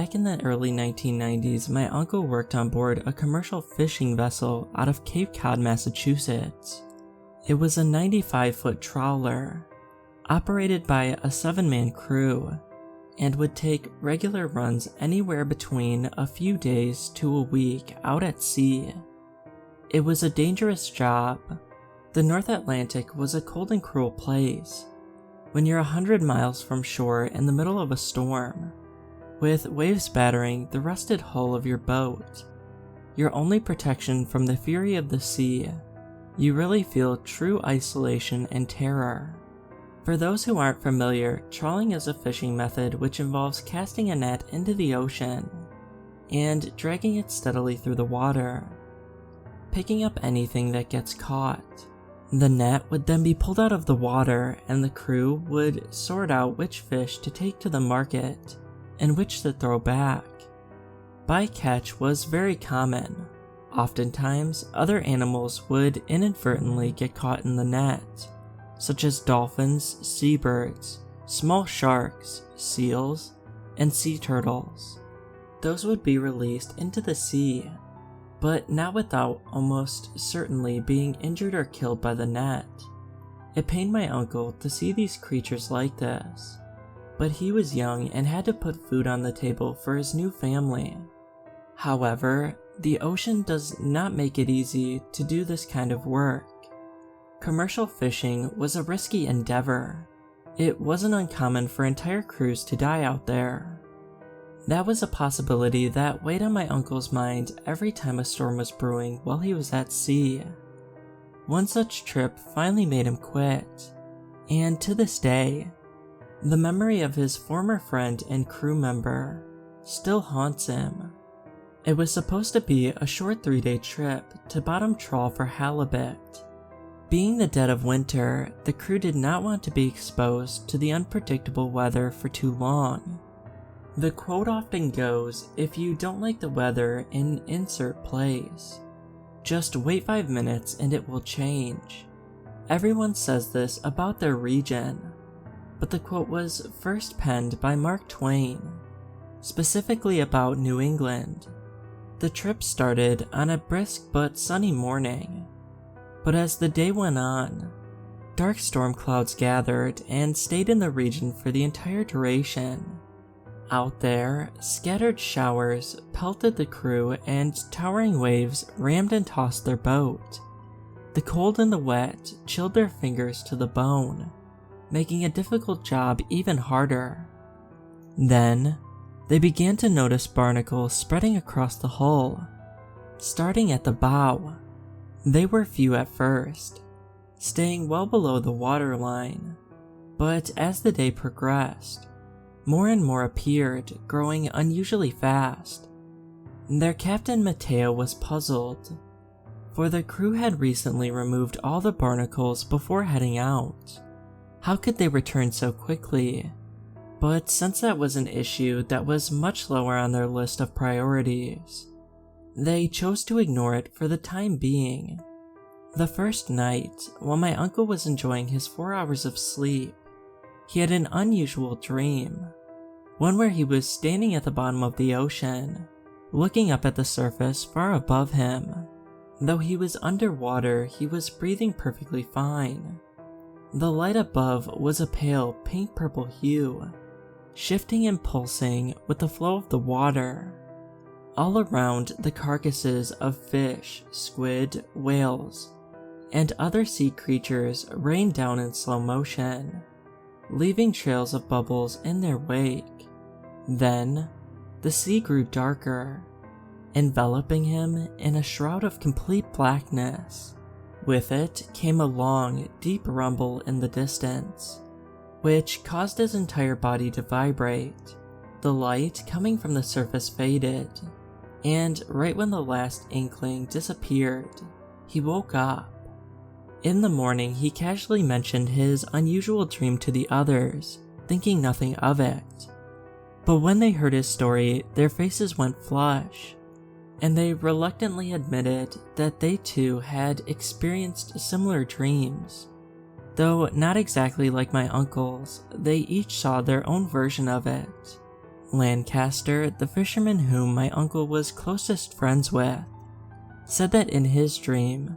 back in the early 1990s, my uncle worked on board a commercial fishing vessel out of Cape Cod, Massachusetts. It was a 95-foot trawler, operated by a 7-man crew, and would take regular runs anywhere between a few days to a week out at sea. It was a dangerous job. The North Atlantic was a cold and cruel place. When you're 100 miles from shore in the middle of a storm, with waves battering the rusted hull of your boat, your only protection from the fury of the sea, you really feel true isolation and terror. For those who aren't familiar, trawling is a fishing method which involves casting a net into the ocean and dragging it steadily through the water, picking up anything that gets caught. The net would then be pulled out of the water, and the crew would sort out which fish to take to the market and which to throw back. Bycatch was very common. Oftentimes, other animals would inadvertently get caught in the net, such as dolphins, seabirds, small sharks, seals, and sea turtles. Those would be released into the sea, but not without almost certainly being injured or killed by the net. It pained my uncle to see these creatures like this, but he was young and had to put food on the table for his new family. However, the ocean does not make it easy to do this kind of work. Commercial fishing was a risky endeavor. It wasn't uncommon for entire crews to die out there. That was a possibility that weighed on my uncle's mind every time a storm was brewing while he was at sea. One such trip finally made him quit, and to this day, the memory of his former friend and crew member still haunts him. It was supposed to be a short 3-day trip to bottom trawl for halibut. Being the dead of winter, the crew did not want to be exposed to the unpredictable weather for too long. The quote often goes, "If you don't like the weather in insert place, just wait 5 minutes and it will change." Everyone says this about their region, but the quote was first penned by Mark Twain, specifically about New England. The trip started on a brisk but sunny morning, but as the day went on, dark storm clouds gathered and stayed in the region for the entire duration. Out there, scattered showers pelted the crew and towering waves rammed and tossed their boat. The cold and the wet chilled their fingers to the bone, making a difficult job even harder. Then, they began to notice barnacles spreading across the hull, starting at the bow. They were few at first, staying well below the waterline, but as the day progressed, more and more appeared, growing unusually fast. Their captain Mateo was puzzled, for the crew had recently removed all the barnacles before heading out. How could they return so quickly? But since that was an issue that was much lower on their list of priorities, they chose to ignore it for the time being. The first night, while my uncle was enjoying his 4 hours of sleep, he had an unusual dream, one where he was standing at the bottom of the ocean, looking up at the surface far above him. Though he was underwater, he was breathing perfectly fine. The light above was a pale pink-purple hue, shifting and pulsing with the flow of the water. All around, the carcasses of fish, squid, whales, and other sea creatures rained down in slow motion, leaving trails of bubbles in their wake. Then, the sea grew darker, enveloping him in a shroud of complete blackness. With it came a long, deep rumble in the distance, which caused his entire body to vibrate. The light coming from the surface faded, and right when the last inkling disappeared, he woke up. In the morning, he casually mentioned his unusual dream to the others, thinking nothing of it. But when they heard his story, their faces went flush, and they reluctantly admitted that they too had experienced similar dreams. Though not exactly like my uncle's, they each saw their own version of it. Lancaster, the fisherman whom my uncle was closest friends with, said that in his dream,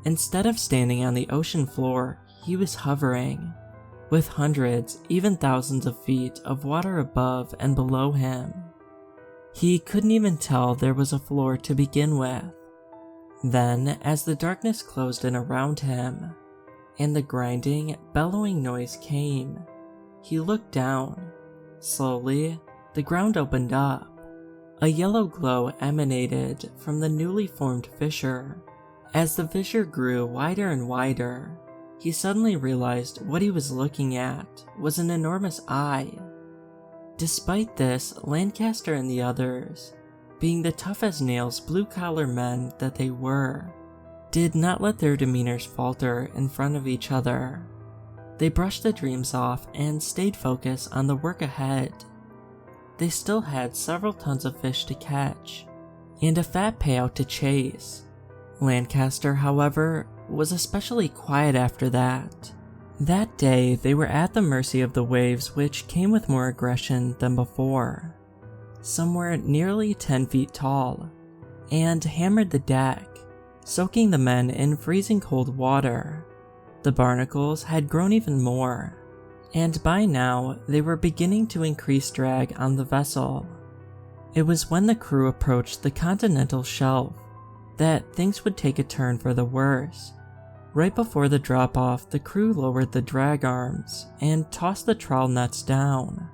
instead of standing on the ocean floor, he was hovering, with hundreds, even thousands of feet of water above and below him. He couldn't even tell there was a floor to begin with. Then, as the darkness closed in around him, and the grinding, bellowing noise came, he looked down. Slowly, the ground opened up. A yellow glow emanated from the newly formed fissure. As the fissure grew wider and wider, he suddenly realized what he was looking at was an enormous eye. Despite this, Lancaster and the others, being the tough-as-nails blue-collar men that they were, did not let their demeanors falter in front of each other. They brushed the dreams off and stayed focused on the work ahead. They still had several tons of fish to catch, and a fat payout to chase. Lancaster, however, was especially quiet after that. That day, they were at the mercy of the waves, which came with more aggression than before. Some were nearly 10 feet tall, and hammered the deck, soaking the men in freezing cold water. The barnacles had grown even more, and by now they were beginning to increase drag on the vessel. It was when the crew approached the continental shelf that things would take a turn for the worse. Right before the drop-off, the crew lowered the drag arms and tossed the trawl nets down,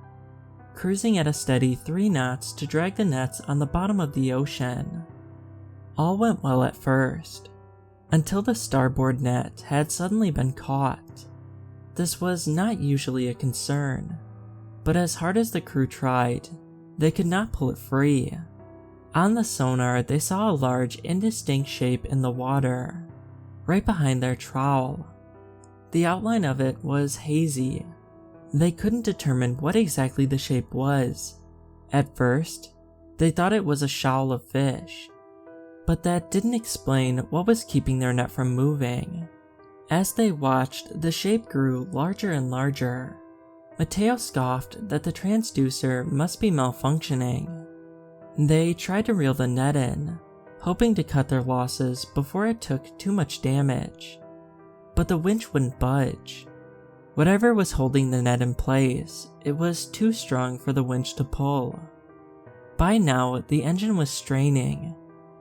cruising at a steady 3 knots to drag the nets on the bottom of the ocean. All went well at first, until the starboard net had suddenly been caught. This was not usually a concern, but as hard as the crew tried, they could not pull it free. On the sonar, they saw a large, indistinct shape in the water, right behind their trawl. The outline of it was hazy. They couldn't determine what exactly the shape was. At first, they thought it was a shoal of fish, but that didn't explain what was keeping their net from moving. As they watched, the shape grew larger and larger. Mateo scoffed that the transducer must be malfunctioning. They tried to reel the net in, hoping to cut their losses before it took too much damage. But the winch wouldn't budge. Whatever was holding the net in place, it was too strong for the winch to pull. By now, the engine was straining,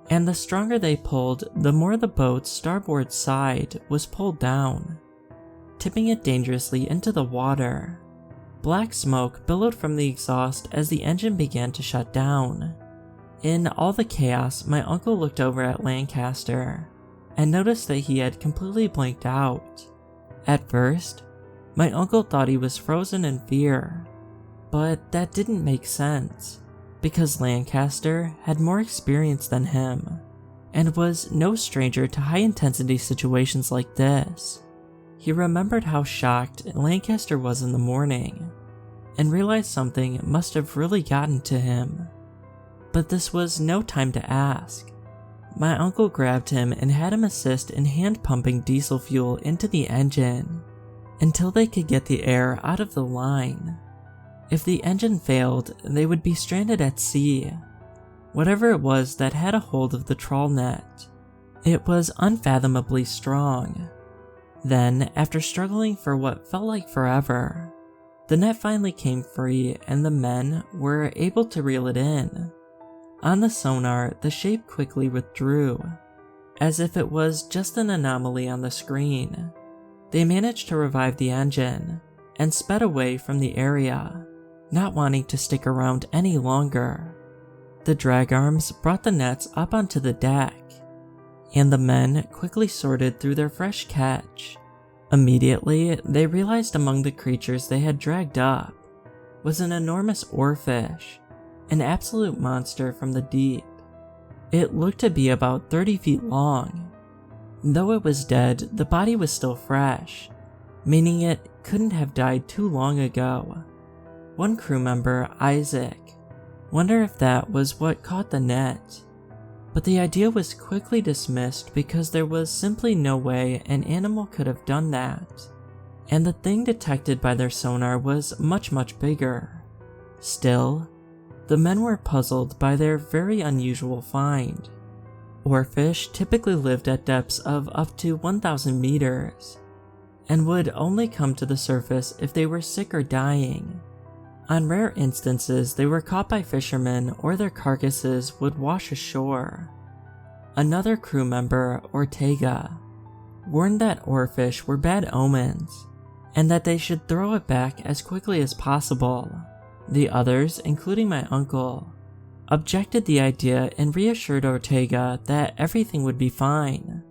and the stronger they pulled, the more the boat's starboard side was pulled down, tipping it dangerously into the water. Black smoke billowed from the exhaust as the engine began to shut down. In all the chaos, my uncle looked over at Lancaster and noticed that he had completely blanked out. At first, my uncle thought he was frozen in fear, but that didn't make sense, because Lancaster had more experience than him, and was no stranger to high-intensity situations like this. He remembered how shocked Lancaster was in the morning, and realized something must have really gotten to him. But this was no time to ask. My uncle grabbed him and had him assist in hand-pumping diesel fuel into the engine, until they could get the air out of the line. If the engine failed, they would be stranded at sea. Whatever it was that had a hold of the trawl net, it was unfathomably strong. Then, after struggling for what felt like forever, the net finally came free and the men were able to reel it in. On the sonar, the shape quickly withdrew, as if it was just an anomaly on the screen. They managed to revive the engine and sped away from the area, not wanting to stick around any longer. The drag arms brought the nets up onto the deck, and the men quickly sorted through their fresh catch. Immediately, they realized among the creatures they had dragged up was an enormous oarfish, an absolute monster from the deep. It looked to be about 30 feet long. Though it was dead, the body was still fresh, meaning it couldn't have died too long ago. One crew member, Isaac, wondered if that was what caught the net, but the idea was quickly dismissed because there was simply no way an animal could have done that, and the thing detected by their sonar was much bigger. Still, The men were puzzled by their very unusual find. Oarfish typically lived at depths of up to 1,000 meters, and would only come to the surface if they were sick or dying. On rare instances, they were caught by fishermen or their carcasses would wash ashore. Another crew member, Ortega, warned that oarfish were bad omens, and that they should throw it back as quickly as possible. The others, including my uncle, objected the idea and reassured Ortega that everything would be fine.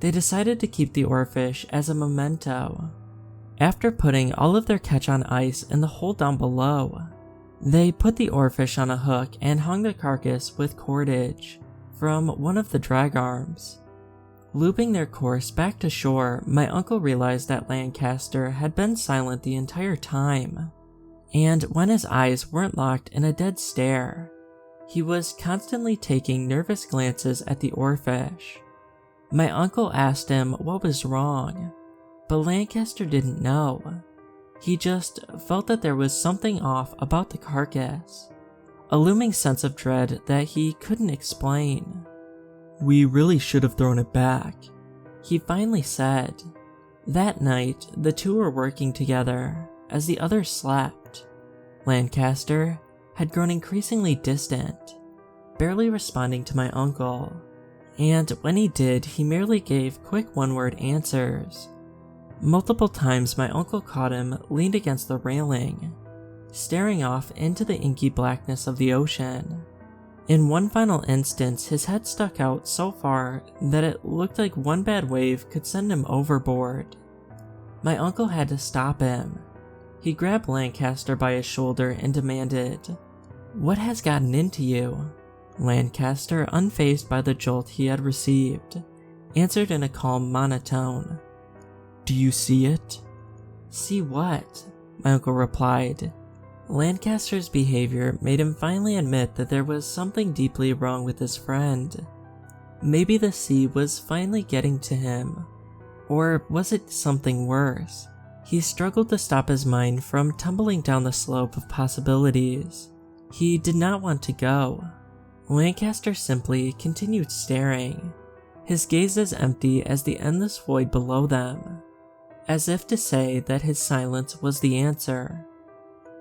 They decided to keep the oarfish as a memento. After putting all of their catch on ice in the hole down below, they put the oarfish on a hook and hung the carcass with cordage from one of the drag arms. Looping their course back to shore, my uncle realized that Lancaster had been silent the entire time, and when his eyes weren't locked in a dead stare, he was constantly taking nervous glances at the oarfish. My uncle asked him what was wrong, but Lancaster didn't know. He just felt that there was something off about the carcass, a looming sense of dread that he couldn't explain. "We really should have thrown it back," he finally said. That night, the two were working together as the others slept. Lancaster had grown increasingly distant, barely responding to my uncle, and when he did, he merely gave quick one-word answers. Multiple times my uncle caught him leaned against the railing, staring off into the inky blackness of the ocean. In one final instance, his head stuck out so far that it looked like one bad wave could send him overboard. My uncle had to stop him. He grabbed Lancaster by his shoulder and demanded, "What has gotten into you?" Lancaster, unfazed by the jolt he had received, answered in a calm monotone, "Do you see it?" "See what?" my uncle replied. Lancaster's behavior made him finally admit that there was something deeply wrong with his friend. Maybe the sea was finally getting to him. Or was it something worse? He struggled to stop his mind from tumbling down the slope of possibilities. He did not want to go. Lancaster simply continued staring, his gaze as empty as the endless void below them, as if to say that his silence was the answer.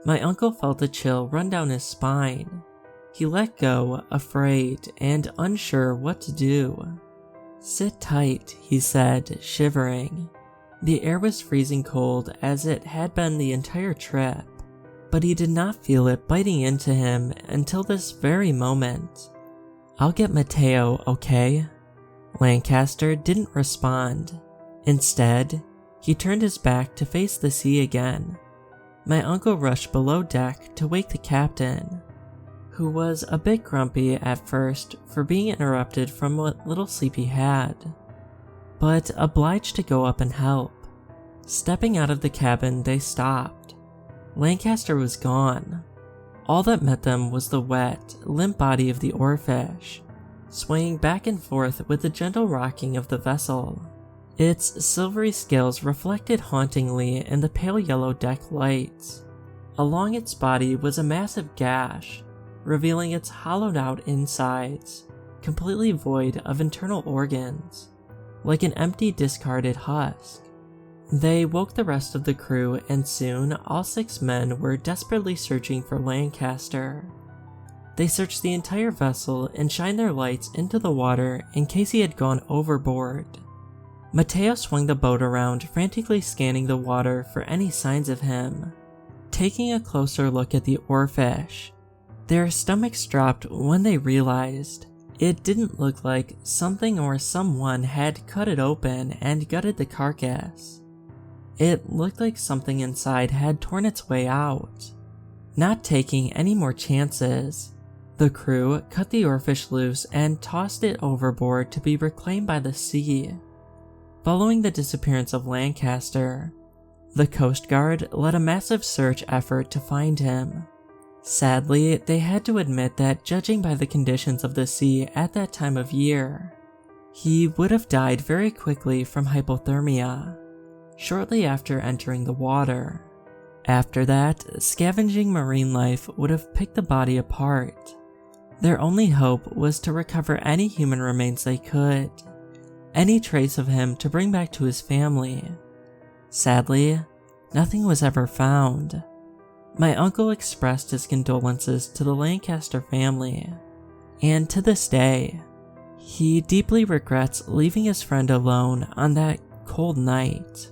My uncle felt a chill run down his spine. He let go, afraid and unsure what to do. "Sit tight," he said, shivering. The air was freezing cold as it had been the entire trip, but he did not feel it biting into him until this very moment. "I'll get Mateo, okay?" Lancaster didn't respond. Instead, he turned his back to face the sea again. My uncle rushed below deck to wake the captain, who was a bit grumpy at first for being interrupted from what little sleep he had, but obliged to go up and help. Stepping out of the cabin, they stopped. Lancaster was gone. All that met them was the wet, limp body of the oarfish, swaying back and forth with the gentle rocking of the vessel. Its silvery scales reflected hauntingly in the pale yellow deck lights. Along its body was a massive gash, revealing its hollowed-out insides, completely void of internal organs, like an empty, discarded husk. They woke the rest of the crew, and soon all 6 men were desperately searching for Lancaster. They searched the entire vessel and shined their lights into the water in case he had gone overboard. Mateo swung the boat around, frantically scanning the water for any signs of him. Taking a closer look at the oarfish, their stomachs dropped when they realized it didn't look like something or someone had cut it open and gutted the carcass. It looked like something inside had torn its way out. Not taking any more chances, the crew cut the oarfish loose and tossed it overboard to be reclaimed by the sea. Following the disappearance of Lancaster, the Coast Guard led a massive search effort to find him. Sadly, they had to admit that judging by the conditions of the sea at that time of year, he would have died very quickly from hypothermia, shortly after entering the water. After that, scavenging marine life would have picked the body apart. Their only hope was to recover any human remains they could, any trace of him to bring back to his family. Sadly, nothing was ever found. My uncle expressed his condolences to the Lancaster family, and to this day, he deeply regrets leaving his friend alone on that cold night.